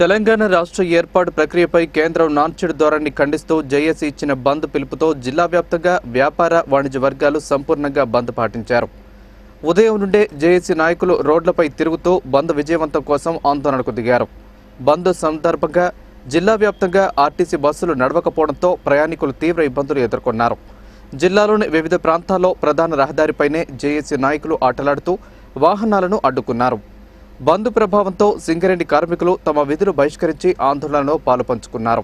తెలంగాణ రాష్ట్ర ఏర్పాటు ప్రక్రియపై కేంద్రం నాన్చెడు ధోరణిని ఖండిస్తూ జేఏసీ ఇచ్చిన బంద్ పిలుపుతో జిల్లా వ్యాప్తంగా వ్యాపార వాణిజ్య వర్గాలు సంపూర్ణంగా బంద్ పాటించారు. ఉదయం నుండే జేఏసీ నాయకులు రోడ్లపై తిరుగుతూ బంద్ విజయవంతం కోసం ఆందోళనకు దిగారు. బంద్ సందర్భంగా జిల్లా వ్యాప్తంగా ఆర్టీసీ బస్సులు నడవకపోవడంతో ప్రయాణికులు తీవ్ర ఇబ్బందులు ఎదుర్కొన్నారు. జిల్లాలోని వివిధ ప్రాంతాల్లో ప్రధాన రహదారిపైనే జేఏసీ నాయకులు ఆటలాడుతూ వాహనాలను అడ్డుకున్నారు. బంద్ ప్రభావంతో సింగరేణి కార్మికులు తమ విధులు బహిష్కరించి ఆందోళనలో పాలుపంచుకున్నారు.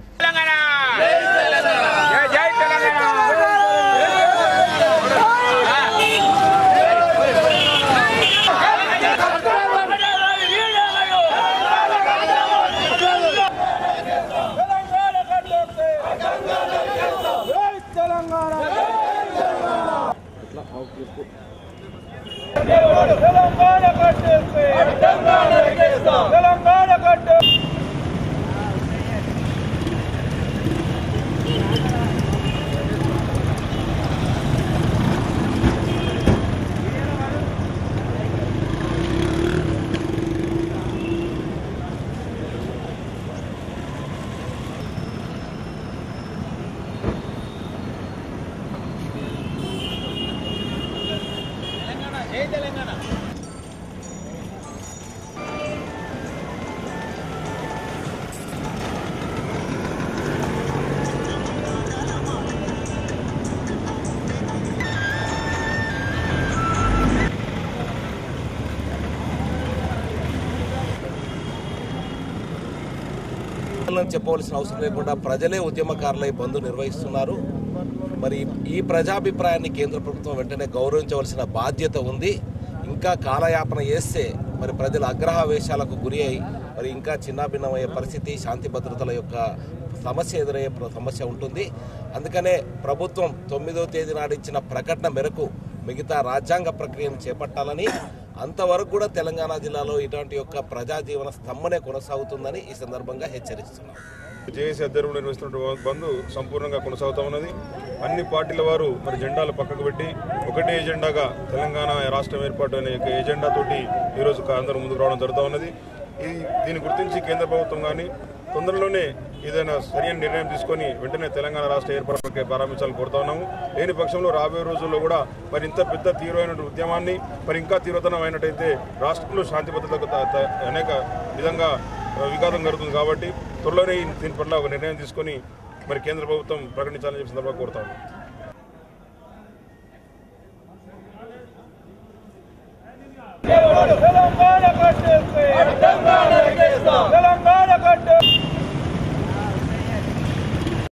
చెప్పవలసిన అవసరం లేకుండా ప్రజలే ఉద్యమకారులై బంద్ నిర్వహిస్తున్నారు. మరి ఈ ప్రజాభిప్రాయాన్ని కేంద్ర ప్రభుత్వం వెంటనే గౌరవించవలసిన బాధ్యత ఉంది. ఇంకా కాలయాపన చేస్తే మరి ప్రజల ఆగ్రహావేశాలకు గురి అయి మరి ఇంకా చిన్నాభిన్నమయ్యే పరిస్థితి, శాంతి భద్రతల యొక్క సమస్య ఎదురయ్యే సమస్య ఉంటుంది. అందుకనే ప్రభుత్వం 9వ తేదీ నాడు ఇచ్చిన ప్రకటన మేరకు మిగతా రాజ్యాంగ ప్రక్రియను చేపట్టాలని, అంతవరకు కూడా తెలంగాణ జిల్లాలో ఇటువంటి యొక్క ప్రజాజీవన స్తంభనే కొనసాగుతుందని ఈ సందర్భంగా హెచ్చరిస్తున్నాం. జేఏసీ ఆధ్వర్యంలో నిర్వహిస్తున్న బంద్ సంపూర్ణంగా కొనసాగుతూ ఉన్నది. అన్ని పార్టీల వారు మరి జెండాలు పక్కకు పెట్టి ఒకటే ఎజెండాగా తెలంగాణ రాష్ట్రం ఏర్పాటు అనే ఎజెండా తోటి ఈరోజు అందరూ ముందుకు రావడం జరుగుతూ ఉన్నది. దీన్ని గుర్తించి కేంద్ర ప్రభుత్వం కానీ తొందరలోనే ఏదైనా సరైన నిర్ణయం తీసుకొని వెంటనే తెలంగాణ రాష్ట్ర ఏర్పాటుపై ప్రారంభించాలని కోరుతా ఉన్నాము. లేని పక్షంలో రాబోయే రోజుల్లో కూడా మరి ఇంత పెద్ద తీవ్రమైన ఉద్యమాన్ని మరి ఇంకా తీవ్రతరం అయినట్టయితే రాష్ట్రంలో శాంతి భద్రతకు అనేక విధంగా విఘాతం జరుగుతుంది. కాబట్టి త్వరలోనే దీని పట్ల ఒక నిర్ణయం తీసుకొని మరి కేంద్ర ప్రభుత్వం ప్రకటించాలని చెప్పి సందర్భంగా కోరుతా ఉన్నాం.